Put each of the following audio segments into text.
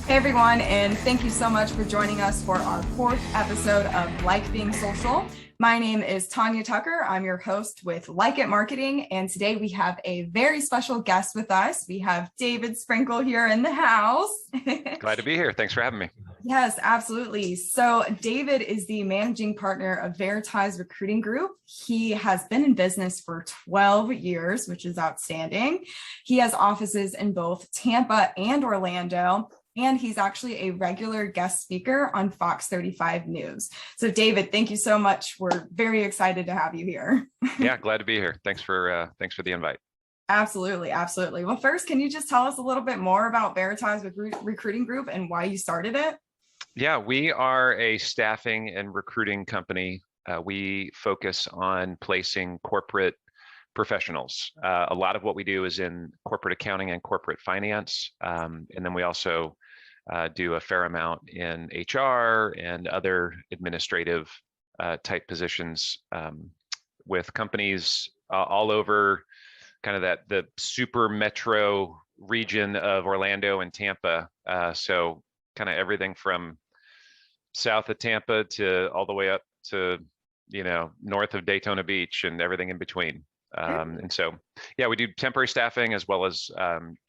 Hey everyone, and thank you so much for joining us for our fourth episode of Like Being Social. My name is Tonya Tucker. I'm your host with Like It Marketing, and today we have a very special guest with us. We have David Sprinkle here in the house. Glad to be here. Thanks for having me. Yes, absolutely. So David is the managing partner of Veritas Recruiting Group. He has been in business for 12 years, which is outstanding. He has offices in both Tampa and Orlando, and he's actually a regular guest speaker on Fox35 News. So David, thank you so much. We're very excited to have you here. Yeah, glad to be here. Thanks for the invite. Absolutely, absolutely. Well, first, can you just tell us a little bit more about Veritas Recruiting Group and why you started it? Yeah, we are a staffing and recruiting company. We focus on placing corporate professionals. A lot of what we do is in corporate accounting and corporate finance. And then we also do a fair amount in HR and other administrative type positions with companies all over kind of the super metro region of Orlando and Tampa. So kind of everything from south of Tampa to all the way up to, north of Daytona Beach and everything in between. And so, yeah, we do temporary staffing as well as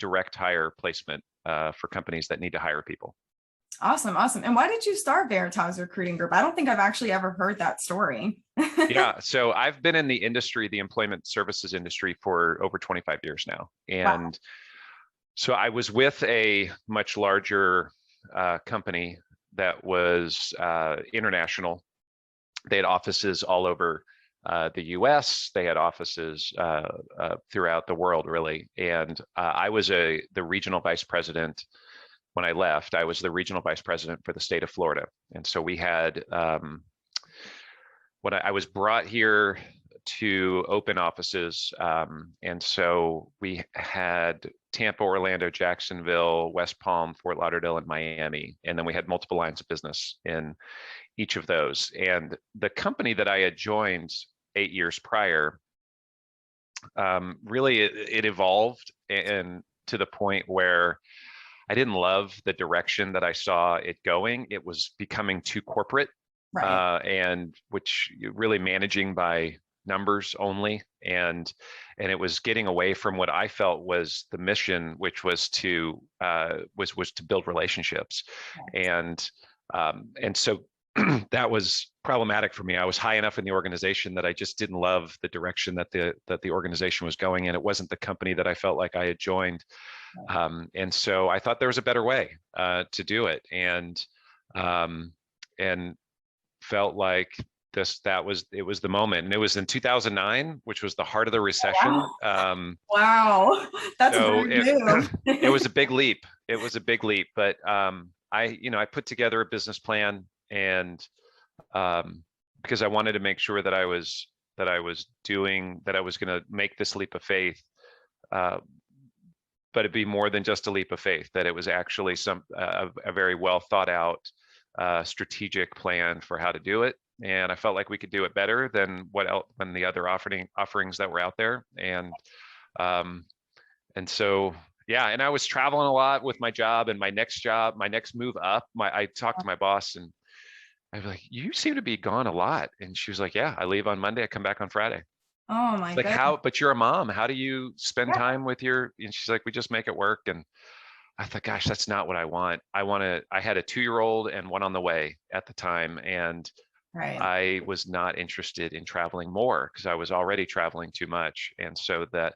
direct hire placement for companies that need to hire people. Awesome. Awesome. And why did you start Veritas Recruiting Group? I don't think I've actually ever heard that story. Yeah. So I've been in the industry, the employment services industry, for over 25 years now. And wow. So I was with a much larger company that was international. They had offices all over the US. They had offices throughout the world, really. And I was the regional vice president. When I left, I was the regional vice president for the state of Florida. And so we had, I was brought here to open offices. And so we had Tampa, Orlando, Jacksonville, West Palm, Fort Lauderdale, and Miami. And then we had multiple lines of business in each of those. And the company that I had joined 8 years prior, really it evolved and to the point where I didn't love the direction that I saw it going. It was becoming too corporate, right. And which really managing by numbers only, and it was getting away from what I felt was the mission, which was to build relationships, right. And so that was problematic for me. I was high enough in the organization that I just didn't love the direction that the organization was going in. It wasn't the company that I felt like I had joined. And so I thought there was a better way to do it, and felt like it was the moment. And it was in 2009, which was the heart of the recession. Wow, that's so very new. It was a big leap. It was a big leap, but I put together a business plan, and because I wanted to make sure that I was going to make this leap of faith, but it'd be more than just a leap of faith, that it was actually a very well thought out strategic plan for how to do it. And I felt like we could do it better than than the other offerings that were out there. And so, yeah, and I was traveling a lot with my job, and my next move up, I talked to my boss, and I was like, "You seem to be gone a lot." And she was like, "Yeah, I leave on Monday. I come back on Friday." Oh my God. How, but you're a mom. How do you spend time with and she's like, "We just make it work." And I thought, gosh, that's not what I want. I had a 2-year-old and one on the way at the time. And right. I was not interested in traveling more because I was already traveling too much. And so that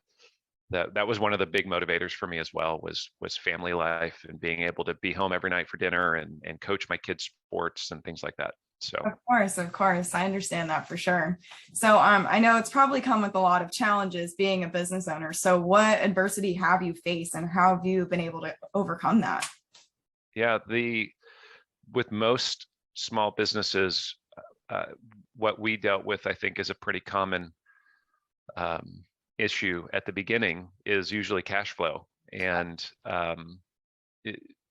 was one of the big motivators for me as well, was family life and being able to be home every night for dinner and coach my kids' sports and things like that. So of course, I understand that for sure. So I know it's probably come with a lot of challenges being a business owner. So what adversity have you faced, and how have you been able to overcome that? Yeah, with most small businesses, what we dealt with, I think, is a pretty common issue at the beginning, is usually cash flow. And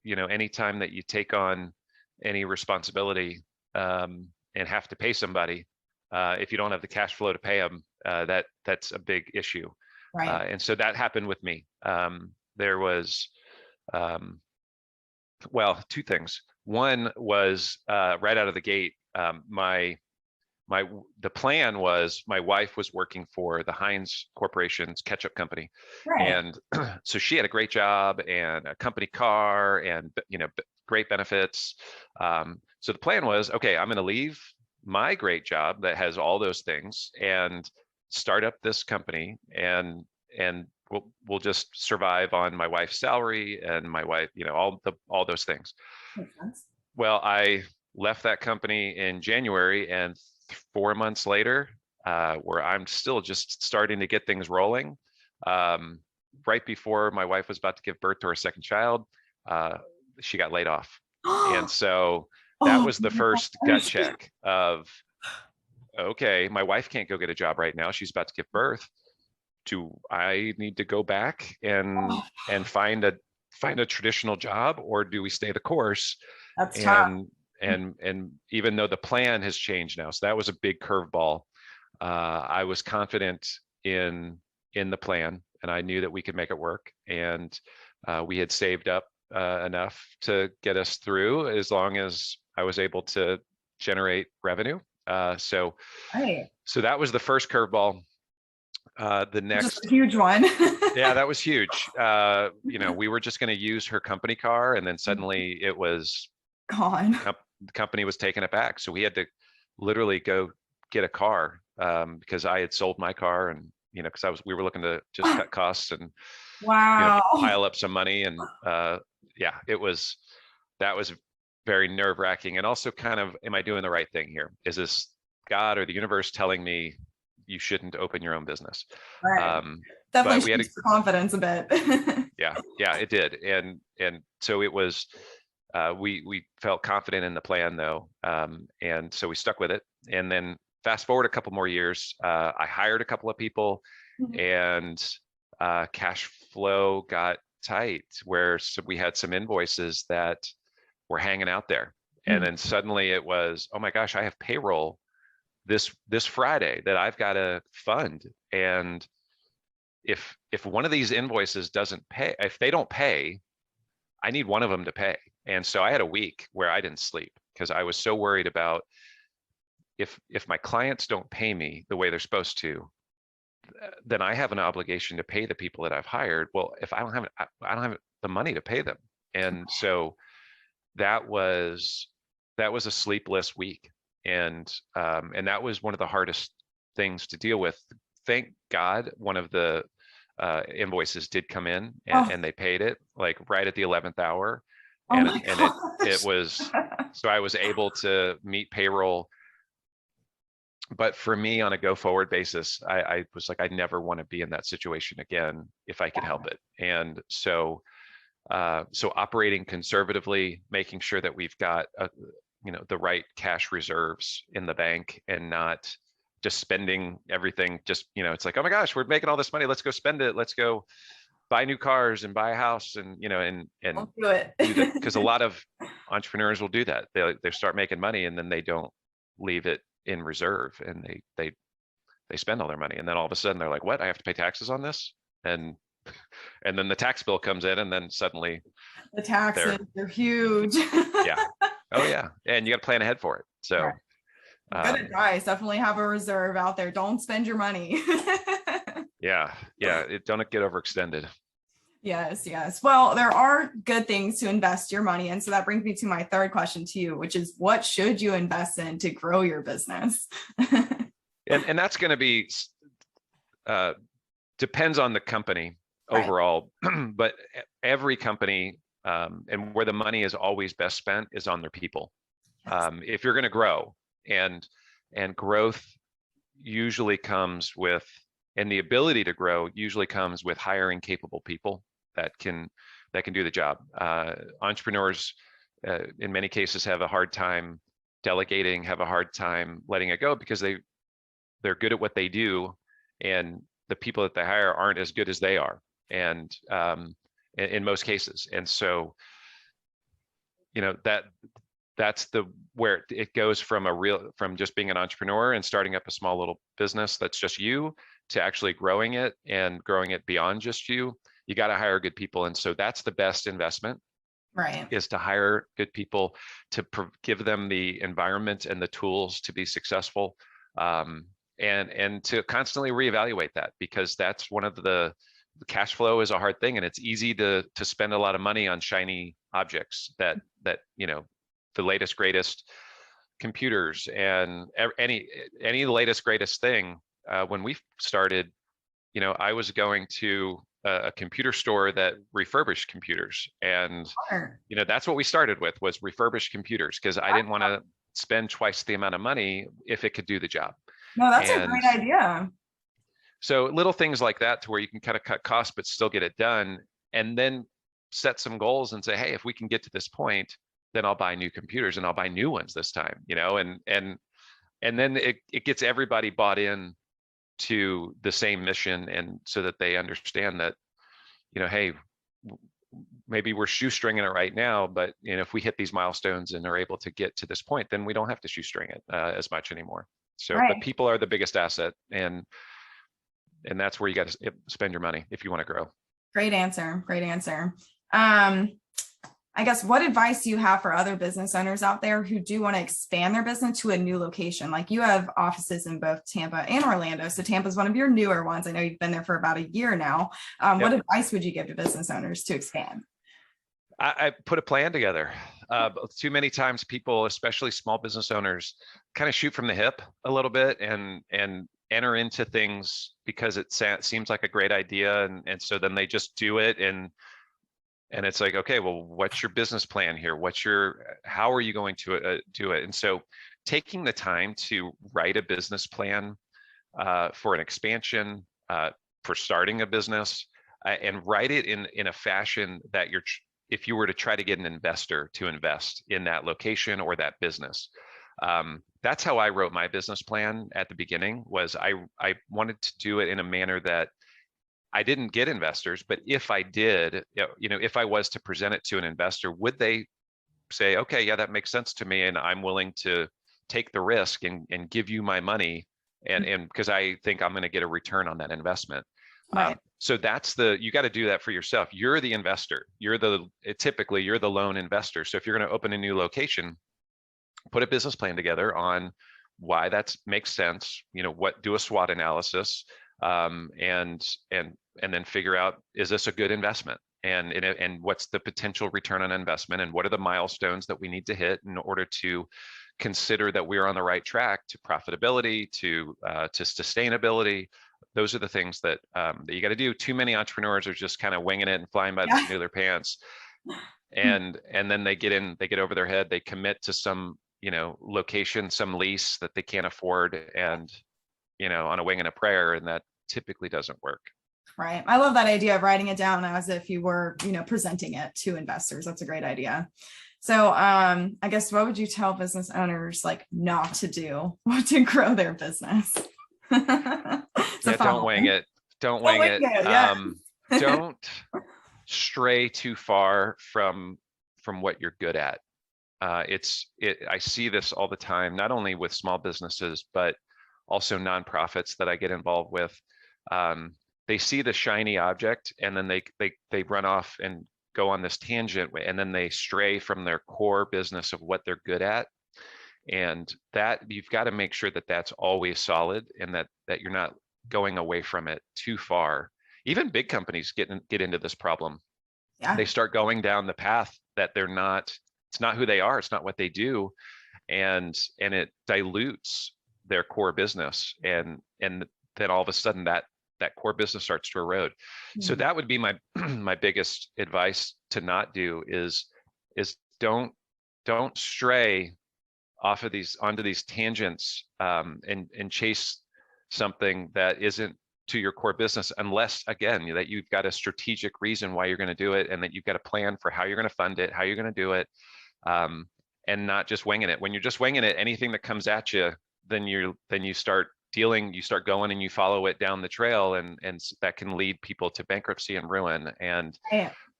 anytime that you take on any responsibility and have to pay somebody, if you don't have the cash flow to pay them, that's a big issue. Right. And so that happened with me. There was Well, two things. One was right out of the gate, the plan was my wife was working for the Heinz Corporation's ketchup company, Right. and so she had a great job and a company car and great benefits. So the plan was, okay, I'm going to leave my great job that has all those things and start up this company, and we'll just survive on my wife's salary and my wife, all those things. Makes sense. Well, I left that company in January, and 4 months later, where I'm still just starting to get things rolling, right before my wife was about to give birth to her second child, she got laid off. And so that Oh, was the my first gut gosh. check of, okay, my wife can't go get a job right now. She's about to give birth. Do I need to go back Oh, and find a traditional job, or do we stay the course? that's tough. And even though the plan has changed now, so that was a big curveball. I was confident in the plan, and I knew that we could make it work. And we had saved up enough to get us through, as long as I was able to generate revenue. So Right. that was the first curveball. The Just a next, huge one. yeah, that was huge. We were just going to use her company car, and then suddenly it was Gone. the company was taking it back. So we had to literally go get a car, because I had sold my car, and because we were looking to just cut costs and Wow. pile up some money. And yeah, that was very nerve-wracking, and also kind of, am I doing the right thing here? Is this God or the universe telling me you shouldn't open your own business? Right. But Definitely we had shakes the confidence a bit. yeah, it did. And so it was, we felt confident in the plan, though. And so we stuck with it. And then fast forward a couple more years, I hired a couple of people, and cash flow got tight, where we had some invoices that were hanging out there. And then suddenly it was, oh my gosh, I have payroll this Friday that I've got to fund. And if one of these invoices doesn't pay, if they don't pay, I need one of them to pay. And so I had a week where I didn't sleep, because I was so worried about, if my clients don't pay me the way they're supposed to, then I have an obligation to pay the people that I've hired. Well, if I don't have the money to pay them. And so that was a sleepless week. And that was one of the hardest things to deal with. Thank God one of the invoices did come in, and they paid it like right at the 11th hour. Oh And, my it gosh. was, so I was able to meet payroll. But for me, on a go forward basis, I was like, I never want to be in that situation again if I could help it. And so operating conservatively, making sure that we've got the right cash reserves in the bank, and not just spending everything. Just, it's like, oh my gosh, we're making all this money, let's go spend it, let's go buy new cars and buy a house, and Don't do it. do that, because a lot of entrepreneurs will do that. They start making money, and then they don't leave it in reserve, and they spend all their money, and then all of a sudden they're like, what, I have to pay taxes on this? And then the tax bill comes in, and then suddenly The taxes are huge. yeah, oh yeah, and you got to plan ahead for it. So Good advice. Definitely have a reserve out there. Don't spend your money. yeah, don't get overextended. Yes, yes. Well, there are good things to invest your money in. So that brings me to my third question to you, which is, what should you invest in to grow your business? And that's going to be, depends on the company Right. overall, but every company, and where the money is always best spent, is on their people. Yes. If you're going to grow, and growth usually comes with, and the ability to grow usually comes with hiring capable people that can do the job. Entrepreneurs, in many cases, have a hard time delegating, have a hard time letting it go, because they're good at what they do, and the people that they hire aren't as good as they are, and in most cases. And so that's where it goes from just being an entrepreneur and starting up a small little business that's just you, to actually growing it, and growing it beyond just you. You got to hire good people. And so that's the best investment. Right. is to hire good people, to give them the environment and the tools to be successful, and to constantly reevaluate that, because that's one of the cash flow is a hard thing, and it's easy to spend a lot of money on shiny objects that the latest greatest computers and any latest greatest thing. When we started, I was going to a computer store that refurbished computers, and Sure. that's what we started with, was refurbished computers, because I didn't want to spend twice the amount of money if it could do the job. No, that's a And great idea. so little things like that, to where you can kind of cut costs but still get it done, and then set some goals and say, hey, if we can get to this point, then I'll buy new computers, and I'll buy new ones this time, and then it gets everybody bought in to the same mission, and so that they understand that, hey, maybe we're shoestringing it right now, but if we hit these milestones and are able to get to this point, then we don't have to shoestring it as much anymore. So, Right. but people are the biggest asset, and that's where you got to spend your money if you want to grow. Great answer. Great answer. I guess, what advice do you have for other business owners out there who do want to expand their business to a new location? Like, you have offices in both Tampa and Orlando. So Tampa is one of your newer ones. I know you've been there for about a year now. What advice would you give to business owners to expand? I put a plan together. Too many times people, especially small business owners, kind of shoot from the hip a little bit and enter into things because it seems like a great idea. And so then they just do it. And it's like, okay, well, what's your business plan here? How are you going to do it? And so taking the time to write a business plan for an expansion, for starting a business, and write it in a fashion that if you were to try to get an investor to invest in that location or that business. That's how I wrote my business plan at the beginning. Was I wanted to do it in a manner that I didn't get investors, but if I did, if I was to present it to an investor, would they say, okay, yeah, that makes sense to me, and I'm willing to take the risk and give you my money, and because I think I'm going to get a return on that investment. Right. So you got to do that for yourself. You're the investor. Typically you're the lone investor. So if you're going to open a new location, put a business plan together on why that makes sense. Do a SWOT analysis, and then figure out, is this a good investment? And what's the potential return on investment? And what are the milestones that we need to hit in order to consider that we're on the right track to profitability, to sustainability? Those are the things that you got to do. Too many entrepreneurs are just kind of winging it and flying by the seat of their pants. And then they get over their head. They commit to some, location, some lease that they can't afford, and, on a wing and a prayer, and that typically doesn't work. Right. I love that idea of writing it down as if you were, presenting it to investors. That's a great idea. So I guess, what would you tell business owners not to do to grow their business? Don't wing it. Don't wing it. Don't stray too far from what you're good at. I see this all the time, not only with small businesses, but also nonprofits that I get involved with. They see the shiny object, and then they run off and go on this tangent, and then they stray from their core business of what they're good at. And that you've got to make sure that that's always solid, and that you're not going away from it too far. Even big companies get into this problem. Yeah. They start going down the path that it's not who they are, it's not what they do, and it dilutes their core business, and then all of a sudden that core business starts to erode. Mm-hmm. So that would be my my biggest advice to not do is don't stray off of onto these tangents, and chase something that isn't to your core business, unless, again, that you've got a strategic reason why you're going to do it, and that you've got a plan for how you're going to fund it, how you're going to do it, and not just winging it. When you're just winging it, anything that comes at you, then you start going and you follow it down the trail, and that can lead people to bankruptcy and ruin. And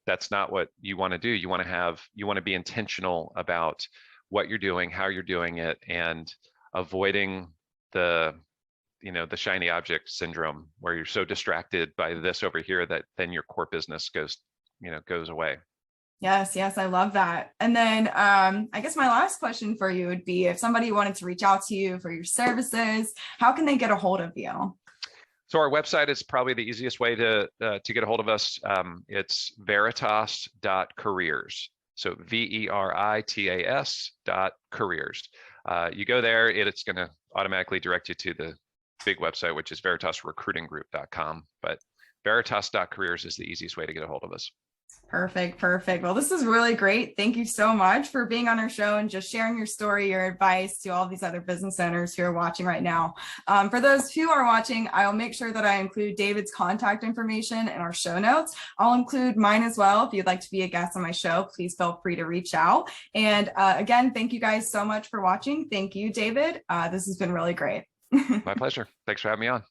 that's not what you want to do. You want to be intentional about what you're doing, how you're doing it, and avoiding the shiny object syndrome, where you're so distracted by this over here that then your core business goes away. Yes, yes, I love that. And then I guess my last question for you would be if somebody wanted to reach out to you for your services, how can they get a hold of you? So our website is probably the easiest way to get a hold of us. It's veritas.careers. So veritas.careers. You go there, it's going to automatically direct you to the big website, which is veritasrecruitinggroup.com. But veritas.careers is the easiest way to get a hold of us. Perfect. Perfect. Well, this is really great. Thank you so much for being on our show and just sharing your story, your advice to all these other business owners who are watching right now. For those who are watching, I'll make sure that I include David's contact information in our show notes. I'll include mine as well. If you'd like to be a guest on my show, please feel free to reach out. And again, thank you guys so much for watching. Thank you, David. This has been really great. My pleasure. Thanks for having me on.